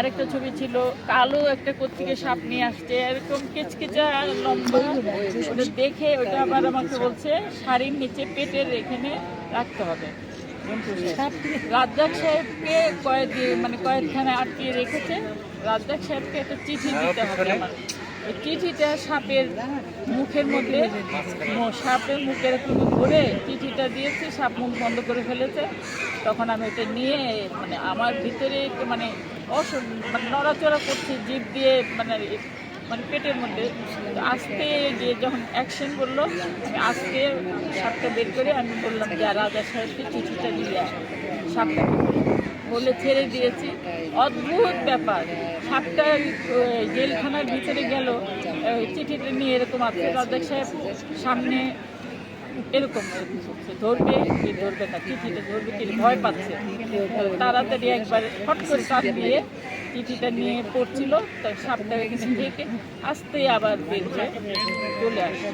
আরেকটা ছবি ছিল কালো একটা কোত্থেকে সাপ নিয়ে আসছে এরকম কেচকেচা লম্বা। ওটা দেখে ওটা আবার আমাকে বলছে শাড়ির নিচে পেটের এখানে রাখতে হবে। রাজ্জাক সাহেবকে কয়েকখানে আটকিয়ে রেখেছে। রাজ্জাক সাহেবকে একটা চিঠি দিতে হবে আমার। ওই চিঠিটা সাপের মুখের মধ্যে সাপের মুখ এরকম ধরে চিঠিটা দিয়েছে, সাপ মুখ বন্ধ করে ফেলেছে। তখন আমি ওটা নিয়ে আমার ভিতরে নড়াচড়া করছে জিভ দিয়ে পেটের মধ্যে। আজকে গিয়ে যখন অ্যাকশন বললো আমি আজকে সাপটা বের করে আমি বললাম যে রাজা সাহেবকে চিঠিটা দিয়ে সাপটা বলে ছেড়ে দিয়েছি। অদ্ভুত ব্যাপার, সাপটা জেলখানার ভিতরে গেল চিঠিটা নিয়ে এরকম আছে। রাজাক সাহেব সামনে এরকম ধরবে কি ধরবে না, চিঠিটা ধরবে কি ভয় পাচ্ছে। তাড়াতাড়ি একবার ফট করে কান দিয়ে চিঠিটা নিয়ে পড়ছিল, তো সাপটা এখানে থেকে আসতেই আবার বের হয়ে চলে আসে।